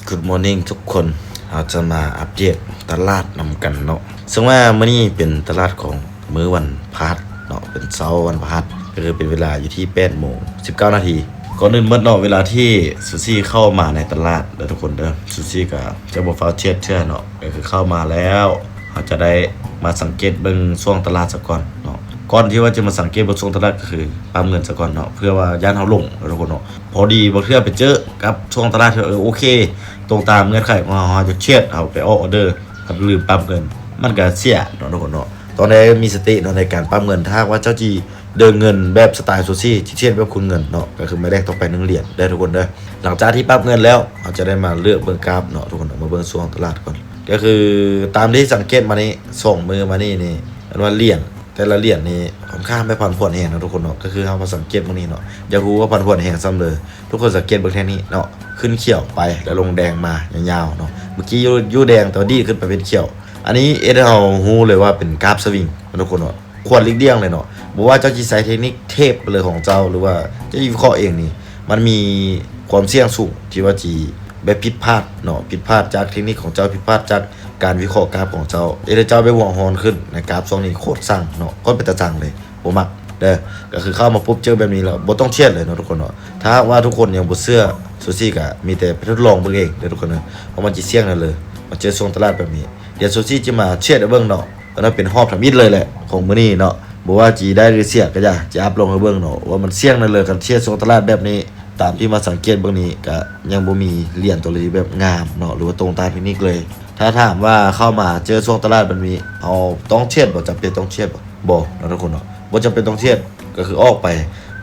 Good morning ทุกคนเราจะมาอัปเดตตลาดนำกันเนาะซึ่งว่ามื้อนี้เป็นตลาดของมื้อวันพฤหัสเนาะเป็นเช้าวันพฤหัสก็คือเป็นเวลาอยู่ที่8:19 นาทีก่อนอื่นเมื่อเนาะเวลาที่ซูซี่เข้ามาในตลาดเด้อทุกคนเด้อซูซี่ก็จะบ่ฟ้าวเชื่อเนาะก็คือเข้ามาแล้วเราจะได้มาสังเกตเบิ่งช่วงตลาดซะก่อนเนาะก่อนที่ว่าจะมาสังเกตบนช่วงตลาดก็คือปั๊มเงินซะก่อนเนาะเพื่อว่าย่านเฮาลงทุกคนเนาะพอดีบ่เทื่อไปเจอกับช่วงตลาดโอเคตรงตามเงื่อนไขของเราจะเชียดเอาไปออเดอร์ครับลืมปั๊มเงินมันก็เสียเนาะทุกคนเนาะตอนนี้มีสติเนาะในการปั๊มเงินถ้าว่าเจ้าจีเดินเงินแบบสไตล์ซูซี่ที่เช่นแบบคุณเงินเนาะก็คือไม่แรกต้องไป1 เหรียญได้ทุกคนเด้อหลังจากที่ปั๊มเงินแล้วเราจะได้มาเลือกเบิ่งกราฟเนาะทุกคนมาเบิ่งช่วงตลาดก่อนก็คือตามที่สังเกตมานี่2 มือมานี่อันว่าเหรียญแต่ละเหรียญนี่ค่อนข้างไม่ผันผวนแฮงนะทุกคนเนาะก็คือเฮามาสังเกตมื้อนี้เนาะอย่าฮู้ว่าผันผวนแฮงซ้ำเลยทุกคนสังเกตเบิ่งแค่นี้เนาะขึ้นเขียวไปแล้วลงแดงมายาวๆเนาะเมื่อกี้อยู่แดงแต่ว่าดีขึ้นไปเป็นเขียวอันนี้เฮาฮู้เลยว่าเป็นกราฟสวิงทุกคนเนาะควรหลีกเลี่ยงเลยเนาะบ่ว่าเจ้าสิใช้เทคนิคเทพเลยของเจ้าหรือว่าเจ้าวิเคราะห์เองนี่มันมีความเสี่ยงสูงที่ว่าจีแบบผิดพลาดเนาะผิดพลาดจากเทคนิคของเจ้าผิดพลาดจากการวิเคราะห์กราฟของเจ้าเจ้าไปห่วงฮอนขึ้นในกราฟช่วงนี้โคตรสั่งเนาะก็เป็นตาจังเลยบ่มักเด้อก็คือเข้ามาปุ๊บเจอแบบนี้แล้วบ่ต้องเชื่อเลยเนาะทุกคนเนาะถ้าว่าทุกคนยังบ่เชื่อซูซี่ก็มีแต่ไปทดลองเบิ่งเองเด้อทุกคนเนาะเพราะมันสิเสี่ยงนั่นเลยมาเจอช่วงตลาดแบบนี้เดี๋ยวซูซี่จะมาเชื่อให้เบิ่งเนาะแล้วเป็นรอบทำอิฐเลยแหละของมื้อนี้เนาะบ่ว่าจีได้หรือเสียก็จะอัพลงให้เบิ่งเนาะว่ามันเสี่ยงนั่นเลยกันเชื่อช่วงตลาดแบบนี้ตามที่มาสังเกตเบิ่งนี้ก็ยังบ่มีเหรียญตัวเลยแบบงามเนาะหรือว่าตรงตามเทคนิคเลยถ้าถามว่าเข้ามาเจอช่วงตลาดแบบนี้เอาต้องเชื่อบ่จำเป็นต้องเชื่อบ่เนาะทุกคนเนาะบ่จำเป็นต้องเชื่อก็คือออกไป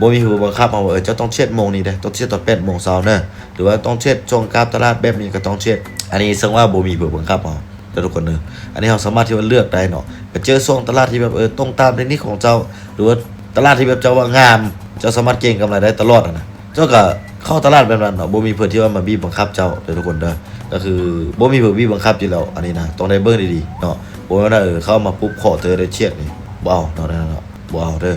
บ่มีผู้บังคับเอาว่าเจ้าต้องเช็ดโมงนี้ได้ต้องเช็ดตอน8 โมงเช้าเด้อหรือว่าต้องเช็ดช่วงกราฟตลาดแบบนี้ก็ต้องเช็ดอันนี้ซึ่งว่าบ่มีผู้บังคับเอาแต่ทุกคนเด้ออันนี้เราสามารถที่ว่าเลือกได้เนาะไปเจอช่วงตลาดที่แบบตรงตามเทคนิคของเจ้าหรือว่าตลาดที่แบบเจ้าว่างามเจ้าสามารถเก็งกำไรได้ตลอดนะเจ้าก็เข้าตลาดแบบนั้นเนาะบ่มีเพิ่นที่ว่ามาบีบบังคับเจ้าเด้อทุกคนเด้อก็คือบ่มีเพิ่นบีบบังคับอยู่แล้วอันนี้นะต้องได้เบิ่งดีๆเนาะบ่ว่าเข้ามาปุ๊บขอเธอได้เชียดนี่บ่เอาเนาะบ่เอาเด้อ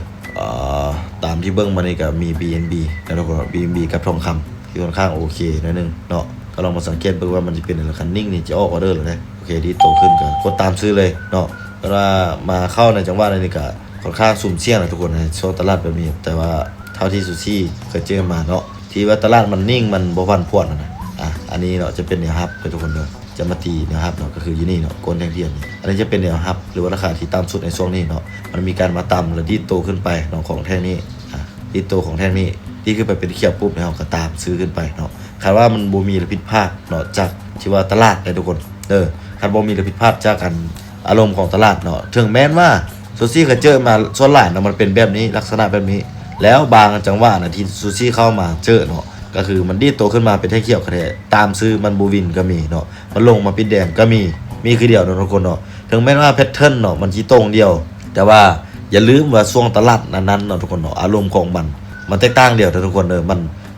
ตามที่เบิ่งมานี่ก็มี BNB แล้วก็ BNB กับทองคำที่ค่อนข้างโอเคหน่อยนึงเนาะก็ลองมาสังเกตเบิ่งว่ามันสิเป็นอะไรคันนิ่งนี่จะออกออเดอร์แล้วเด้โอเคดีโตขึ้นก็กดตามซื้อเลยเนาะแต่ว่ามาเข้าในจังหวะนี้ก็ค่อนข้างสุ่มเสี่ยงนะทุกคนในโซนตลาดแบบนี้แต่ว่าเท่าที่ซูซี่เคยเจอมาเนาะที่ว่าตลาดมันนิ่งมันบ่พันผวนนะอันนี้เนาะจะเป็นแนวรับไปทุกคนเด้อจะมาตีแนวรับเนาะก็คืออยู่นี่เนาะโกนแท่งเทียนอันนี้จะเป็นแนวรับหรือว่าราคาที่ต่ำสุดในช่วงนี้เนาะมันมีการมาต่ำแล้วดีโตขึ้นไปเนาะของแท่งนี้ดีโตของแท่งนี้ที่ขึ้นไปเป็นเขียวปุ๊บเนาะก็ตามซื้อขึ้นไปเนาะคาดว่ามันบ่มีผิดพลาดเนาะจากที่ว่าตลาดได้ทุกคนคาดบ่มีผิดพลาดจากกันอารมณ์ของตลาดเนาะถึงแม้นว่าซูซี่เคยเจอมาส่วนหลายเนาะมันเป็นแบบนี้ลักษณะแบบนี้แล้วบางจังหวะนะที่ซูซี่เข้ามาเจอเนาะก็คือมันดีโตขึ้นมาเป็นแท่งเขียวกระแทกตามซื้อมันบูวินก็มีเนาะมันลงมาปิดแดงก็มีคือเดียวเนาะทุกคนเนาะถึงแม้ว่าแพทเทิร์นเนาะมันสิตรงเดียวแต่ว่าอย่าลืมว่าช่วงตลาดนั้นๆเนาะทุกคนเนาะอารมณ์ของมันแตกต่างเดียวทุกคน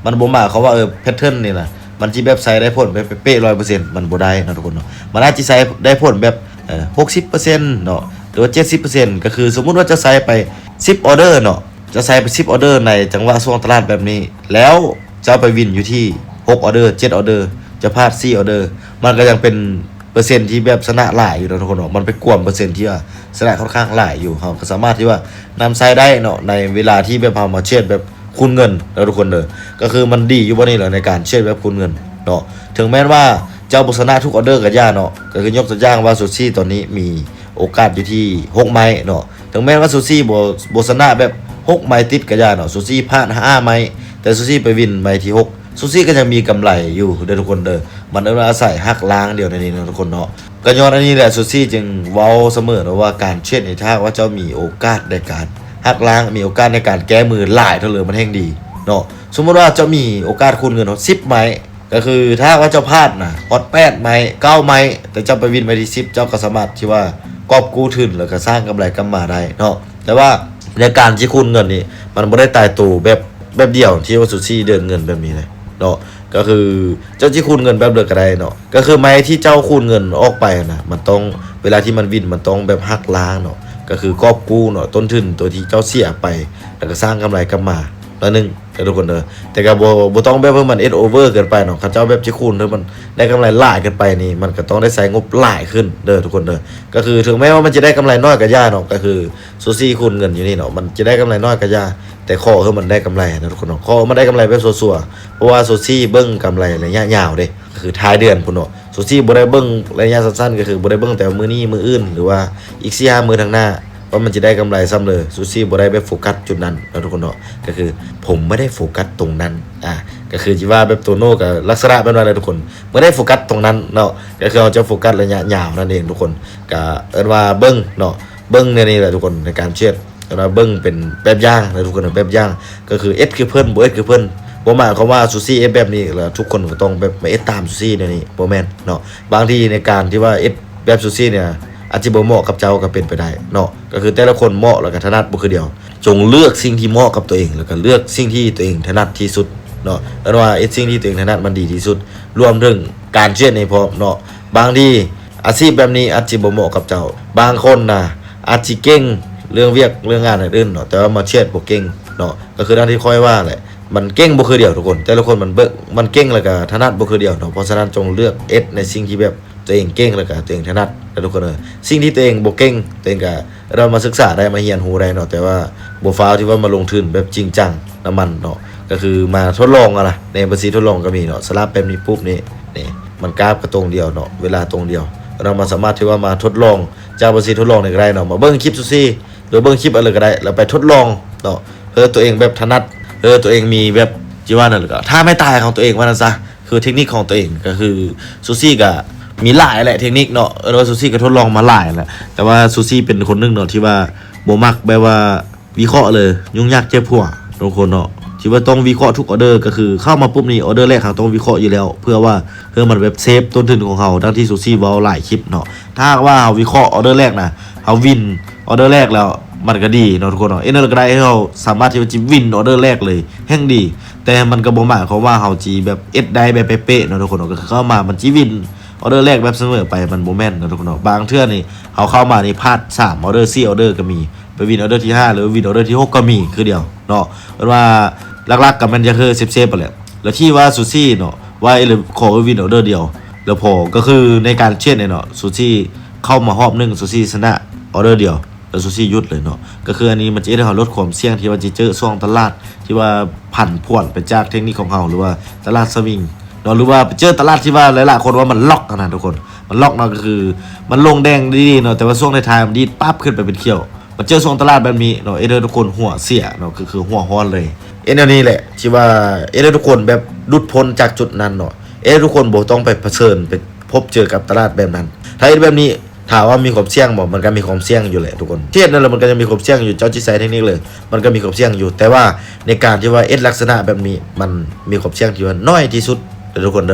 มันบ่มาเขาว่าแพทเทิร์นนี่นะมันสิแบบใส่ได้ผลแบบเป๊ะ 100% มันบ่ได้เนาะทุกคนเนาะมันอาจสิใส่ได้ผลแบบ60%เนาะหรือว่า70%ก็คือสมมุติว่าจะใส่ไป10ออเดอร์เนาะจะใส่ไป10ออเดอร์ในจังหวะช่วงตลาดแบบนี้แล้วจะไปวินอยู่ที่6ออเดอร์7ออเดอร์จะพลาด4ออเดอร์มันก็ยังเป็นเปอร์เซ็นต์ที่แบบชนะหลายอยู่นะทุกคนเนาะมันไปกว่าเปอร์เซ็นต์ที่ว่าชนะค่อนข้างหลายอยู่เราก็สามารถที่ว่านำใช้ได้เนาะในเวลาที่แบบเฮามาเช็ดแบบคูณเงินแล้วทุกคนก็คือมันดีอยู่บ่นี่แหละในการเช็ดแบบคูณเงินเนาะถึงแม้ว่าเจ้าบ่ชนะทุกออเดอร์ก็ย่าเนาะก็คือยกตัวอย่างว่าซูซี่ตอนนี้มีโอกาสอยู่ที่6ไม้เนาะถึงแม้ว่าซูซี่บ่ชนะแบบ6ไม้ติดก็ย่าเนาะซูซี่พลาด5ไม้แต่ซูซี่ไปวินไม้ที่6ซูซี่ก็ยังมีกำไรอยู่เด้อทุกคนมันอาศัยหักล้างเดียวในนี้นะทุกคนเนาะก็ย้อนอันนี้แหละซูซี่จึงเว้าเสมอนะว่าการเช็ดในท่าว่าเจ้ามีโอกาสในการหักล้างมีโอกาสในการแก้มือหลายเท่าเลยมันแห่งดีเนาะสมมติว่าเจ้ามีโอกาสคูณเงิน10ไม้ก็คือถ้าว่าเจ้าพลาดนะฮอต8ไม้9ไม้แต่เจ้าไปวินไม้ที่10เจ้าก็สามารถที่ว่ากอบกู้ทุนแล้วก็สร้างกำไรกลับมาได้เนาะแต่ว่าในการที่คูณเงินนี่มันบ่ได้ตายตัวแบบเดียวที่ว่าซูซี่เดินเงินแบบนี้เลยเนาะก็คือเจ้าที่คูณเงินแบบเดียวก็ได้เนาะก็คือไม้ที่เจ้าคูณเงินออกไปนะมันต้องเวลาที่มันวินมันต้องแบบหักล้างเนาะก็คือกอบกู้เนาะต้นทุนตัวที่เจ้าเสียไปแล้วก็สร้างกำไรกลับมาแล้วนึง ทุกคนเด้อแต่ก็บ่ต้องแบบว่ามันเอ็ดโอเวอร์เกินไปเนาะเขาเจ้าแบบจิคูณเด้อมันได้กำไรหลายเกินไปนี่มันก็ต้องได้ใช้งบหลายขึ้นเด้อทุกคนเด้อก็คือถึงแม้ว่ามันจะได้กำไรน้อยก็ย่าเนาะก็คือซูซี่คูณเงินอยู่นี่เนาะมันจะได้กำไรน้อยก็ย่าแต่ข้อคือมันได้กำไรนะทุกคนเนาะข้อมันได้กำไรแบบซัวๆเพราะว่าซูซี่เบิ่งกำไรระยะยาวเด้ก็คือท้ายเดือนพุ่นเนาะซูซี่บ่ได้เบิ่งระยะสั้นๆก็คือบ่ได้เบิ่งแต่มื้อนี้มื้ออื่นหรือว่าอีก4-5มื้อข้างหน้าว่ามันจะได้กำไรซ้ำเลยซูซี่บ่ได้ไปโฟกัสจุดนั้นนะทุกคนเนาะก็คือผมไม่ได้โฟกัสตรงนั้นก็คือจิว่าแบบโตโน่กับลักษณะแบบนั้นเลยทุกคนไม่ได้โฟกัสตรงนั้นเนาะก็คือเราจะโฟกัสระยะยาวนั่นเองทุกคนก็เอิ้นว่าเบิ่งเนาะเบิ่งในนี่แหละทุกคนในการเชียดเราเบิ่งเป็นแบบอย่างนะทุกคนแบบอย่างก็คือเอสคือเพิ่นบ่เอสคือเพิ่นบ่หมายความว่าซูซี่เอฟแบบนี้แล้วทุกคนก็ต้องแบบมาเอสตามซูซี่เดี๋ยวนี้บ่แม่นเนาะบางทีในการที่ว่าเอสแบบซูซี่เนี่ยอาจจะบ่เหมาะกับเจ้าก็เป็นไปได้เนาะก็คือแต่ละคนเหมาะแล้วก็ถนัดบ่คือเดียวจงเลือกสิ่งที่เหมาะกับตัวเองแล้วก็เลือกสิ่งที่ตัวเองถนัดที่สุดเนาะแล้วว่าสิ่งที่ตัวเองถนัดมันดีที่สุดรวมถึงการเชียดในพร้อมเนาะบางทีอาชีพแบบนี้อาจจะบ่เหมาะกับเจ้าบางคนน่ะอาจสิเก่งเรื่องเวียกเรื่องงานอื่นๆเนาะแต่ว่ามาเชียดบ่เก่งเนาะก็คือด้านที่ค่อยว่าแหละมันเก่งบ่คือเดียวทุกคนแต่ละคนมันเก่งแล้วก็ถนัดบ่คือเดียวเนาะเพราะฉะนั้นจงเลือกเอสในสิ่งที่แบบตัวเองเก่งแล้วก็ตัวเองถนัดทุกคนสิ่งที่ตัวเองบ่เก่งตัวเองก็เรามาศึกษาได้มาเรียนรู้ได้เนาะแต่ว่าบ่ฟ้าวที่ว่ามาลงทุนแบบจริงจังน้ำมันเนาะก็คือมาทดลองนะในบัญชีทดลองก็มีเนาะสลับแบบนี้ปุ๊บนี่มันกราฟก็ตรงเดียวเนาะเวลาตรงเดียวเรามาสามารถที่ว่ามาทดลองจากบัญชีทดลองได้เนาะมาเบิ่งคลิปซูซี่หรือเบิ่งคลิปอะไรก็ได้แล้วไปทดลองเนาะตัวเองแบบถนัดตัวเองมีแบบจีว่านั่นหรือก็ถ้าไม่ตายของตัวเองว่านั่นซะคือเทคนิคของตัวเองก็คือซูซี่ก็มีหลายแหละเทคนิคเนาะว่าซูซี่ก็ทดลองมาหลายแหละแต่ว่าซูซี่เป็นคนนึงเนาะที่ว่าบ่มักแบบว่าวิเคราะห์เลยยุ่งยากเจ็บหัวทุกคนเนาะที่ว่าต้องวิเคราะห์ทุกออเดอร์ก็คือเข้ามาปุ๊บนี่ออเดอร์แรกเขาต้องวิเคราะห์อยู่แล้วเพื่อมันแบบเซฟต้นทุนของเขาดังที่ซูซี่เว้าหลายคลิปเนาะถ้าว่าเฮาวิเคราะห์ออเดอร์แรกนะเฮาวินออเดอร์แรกแล้วมันก็ดีเนาะทุกคนเนาะนั่นก็ได้ให้เราสามารถที่จะวินออเดอร์แรกเลยแห่งดีแต่มันก็บ่หมายความว่าเฮาจีแบบเอ็ดได้แบบเป๊ะๆเนาะทุกคนเนาะก็คือเข้ามามันจีวินออเดอร์แรกแบบเสมอไปมันบ่แม่นเนาะทุกคนเนาะบางเทื่อนี่เฮาเข้ามานี่พลาด3ออเดอร์4ออเดอร์ก็มีไปวินออเดอร์ที่5หรือวินออเดอร์ที่6ก็มีคือเดียวเนาะเพราะว่าหลักๆกับมันจะคือเซฟๆไปแหละแล้วที่ว่าซูซี่เนาะว่าหรือขอวินออเดอร์เดียวแล้วพอก็คือในการเช่นเนี่ยเนาะซูซี่เข้ามารอบนึงซูซี่ชนะออเดอร์เดียวแล้วซูซี่ยุดเลยเนาะก็คืออันนี้มันจะให้เราลดความเสี่ยงที่ว่าจะเจอช่วงตลาดที่ว่าผันผวนไปจากเทคนิคของเราหรือว่าตลาดสวิงเนาะหรือว่าไปเจอตลาดที่ว่าหลายๆคนว่ามันล็อกนะทุกคนมันล็อกเนาะก็คือมันลงแดงดีๆเนาะแต่ว่าช่วงท้ายๆมันดีดปั๊บขึ้นไปเป็นเขียวมันเจอช่วงตลาดแบบนี้เนาะทุกคนหัวเสียเนาะคือหัวฮ้อนเลยอันนี้แหละที่ว่าทุกคนแบบหลุดพ้นจากจุดนั้นเนาะทุกคนบ่ต้องไปเผชิญไปพบเจอกับตลาดแบบนั้นถ้าแบบนี้ถามว่ามีความเสี่ยงบ่มันก็มีความเสี่ยงอยู่แหละทุกคนเทียบนั่นแหละมันก็จะมีความเสี่ยงอยู่เจ้าจิตใจเทคนิคเลยมันก็มีความเสี่ยงอยู่แต่ว่าในการที่ว่าลักษณะแบบนี้มันมีความเสี่ยงที่ว่าน้อยที่สุดทุกคน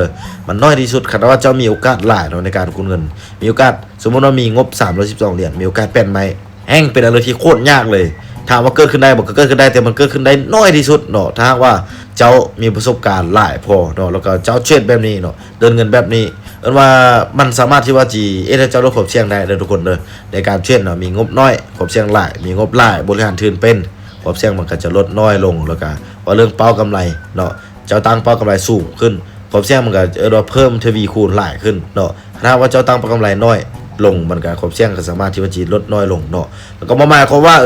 มันน้อยที่สุดขนาดว่าเจ้ามีโอกาสหลายเนาะในการคูณเงินมีโอกาสสมมุติว่ามีงบ312เหรียญมีโอกาสแป้นไหมแห้งเป็นอะไรที่โคตรยากเลยถามว่าเกิดขึ้นได้บอกก็เกิดขึ้นได้แต่มันเกิดขึ้นได้น้อยที่สุดเนาะถ้าว่าเจ้ามีประสบการณ์หลายพอเนาะแล้วก็เจ้าเทรดแบบนี้เนาะเดินเงินแบบนี้ว่ามันสามารถที่ว่าจีเจ้าลดความเสี่ยงได้เลยทุกคนเลยในการเทรดเนาะมีงบน้อยความเสี่ยงหลายมีงบหลายบริหารทุนเป็นความเสี่ยงมันก็จะลดน้อยลงแล้วก็ว่าเรื่องเป้ากำไรเนาะเจ้าตั้งเป้ากำไรสูงขึ้นความเสี่ยงมันก็เพิ่มทวีคูณหลายขึ้นเนาะถ้าว่าเจ้าตั้งเป้ากำไรน้อยลงมันก็ความเสี่ยงก็สามารถที่ว่าจีลดน้อยลงเนาะแล้วก็หมายความว่า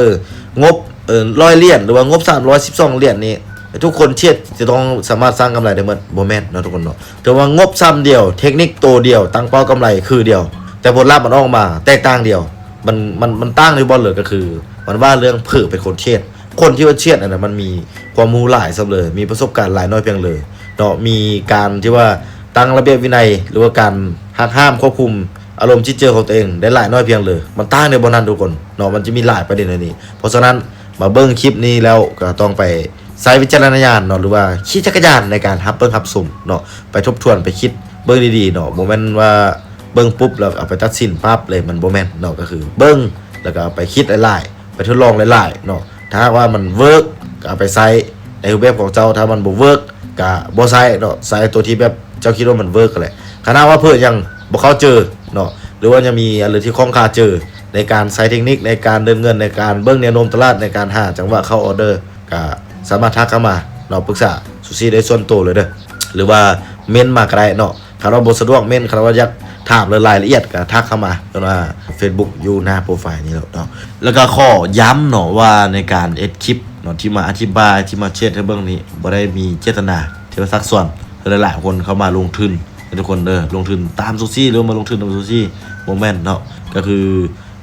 งบ100เหรียญหรือว่างบ312เหรียญนี่ทุกคนเชียดจะต้องสามารถสร้างกำไรได้หมดบ่แม่นเนาะทุกคนเนาะแต่ว่างบซ้ำเดียวเทคนิคตัวเดียวตั้งเป้ากำไรคือเดียวแต่ผลลัพธ์มันออกมาแตกต่างเดียวมันตั้งในบอลเลยก็คือมันว่าเรื่องเผื่อเป็นคนเชียดคนที่ว่าเชียดมันมีความรู้หลายซะเลยมีประสบการณ์หลายน้อยเพียงเลยเนาะมีการที่ว่าตั้งระเบียบวินัยหรือว่าการห้ามควบคุมอารมณ์จิตเจอของตัวเองได้หลายน้อยเพียงเลยมันตั้งในบอลนั้นทุกคนเนาะมันจะมีหลายประเด็นในนี้เพราะฉะนั้นมาเบิ้งคลิปนี้แล้วก็ต้องไปใช้วิจารณญาณเนาะหรือว่าขี่จักรยานในการรับเบิ้งรับสุ่มเนาะไปทบทวนไปคิดเบิ้งดีๆเนาะโมเมนต์ว่าเบิ้งปุ๊บแล้วเอาไปตัดสินปั๊บเลยมันโมเมนต์เนาะก็คือเบิ้งแล้วก็ไปคิดหลายๆไปทดลองหลายๆเนาะถ้าว่ามันเวิร์กก็เอาไปใช้ในรูปแบบของเจ้าถ้ามันบ่เวิร์กก็บ่ใช้เนาะใช้ตัวที่แบบเจ้าคิดว่ามันเวิร์กก็แหละขณะว่าเพื่อยังบ่เข้าเจอเนาะหรือว่ายังมีอะไรที่คล่องคาเจอในการใช้เทคนิคในการเดินเงินในการเบิ้งแนวโน้มตลาดในการหาจังหวะเข้าออเดอร์ก็สามารถทักเข้ามา เนาะปรึกษาซูซี่ได้ส่วนตัวเลยเด้อหรือว่าเม้นมาก็ได้เนาะถ้าเราบ่สะดวกเม้นถ้าเราอยากถามรายละเอียดก็ทักเข้ามาเพราะว่า Facebook อยู่หน้าโปรไฟล์นี้แล้วเนาะแล้วก็ข้อย้ำเนาะว่าในการเอ็ดคลิปเนาะที่มาอธิบายที่มาเช็ดให้เบิ่งนี้บ่ได้มีเจตนาที่ว่าซักซ้อนหลายๆคนเข้ามาลงทุนทุกคนเด้อลงทุนตามซูซี่หรือมาลงทุนตามซูซี่บ่แม่นเนาะก็คือ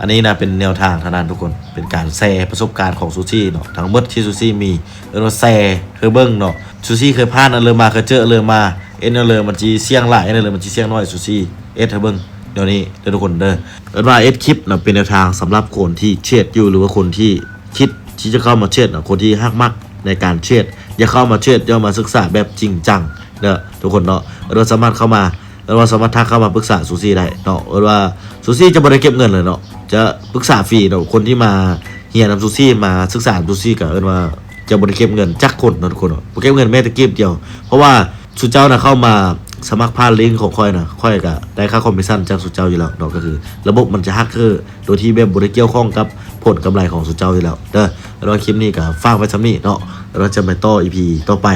อันนี้นะเป็นแนวทางเท่านั้นทุกคนเป็นการแชร์ประสบการณ์ของซูซี่เนาะทั้งหมดที่ซูซี่มีแล้วก็แชร์คือเบิ่งเนาะซูซี่เคยผ่านอันเลยมาเคยเจอเลยมาเอ็นเลยมันสิเสี่ยงหลายเอ็นเลยมันสิเสี่ยงน้อยซูซี่เอ็ดให้เบิ่งเดี๋ยวนี้เด้อทุกคนเด้อว่าเอ็ดคลิปเนาะเป็นแนวทางสำหรับคนที่เทรดอยู่หรือว่าคนที่คิดที่จะเข้ามาเทรดเนาะคนที่ฮักมักในการเทรดอย่าเข้ามาเทรดอย่ามาศึกษาแบบจริงจังเด้อทุกคนเนาะเราสามารถเข้ามาเราสามารถทักเข้ามาปรึกษาซูซี่ได้เนาะว่าซูซี่จะบ่ได้เก็บเงินเลยเนาะจะปรึกษาฟรีเนาะคนที่มาเฮียนำซูซี่มาศึกษาซูซี่ก็ว่าจะบ่ได้เก็บเงินจักคนเนาะทุกคนเนาะบ่เก็บเงินแม้แต่เก็บเดียวเพราะว่าสุเจ้าน่ะเข้ามาสมัครผ่านลิงก์ของค่อยน่ะค่อยก็ได้ค่าคอมมิชชั่นจากสุเจ้าอยู่แล้วเนาะก็คือระบบมันจะฮักคือโดยที่แบบบ่ได้เกี่ยวข้องกับผลกำไรของสุเจ้าอยู่แล้วเด้อแล้วคลิปนี้ก็ฝากไว้ซำนี้เนาะเราจะไปต่อ EP ต่อไป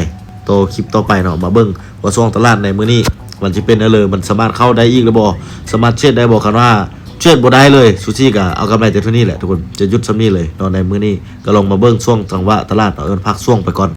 ต่อคลิปต่อไปเนาะมาเบิ่งว่าช่วงตลาดในมื้อนี้มันจะเป็นอะไรเลยมันสามารถเข้าได้อีกหรือบ่สามารถเช็ดได้บ่คันว่าเช็ดบ่ได้เลยซูซี่ก็เอากำไรแต่เท่านี้แหละทุกคนจะหยุดซำนี้เลยเนาะในมื้อนี้ก็ลองมาเบิ่งช่วงจังหวะตลาดเอิ้นพักช่วงไปก่อน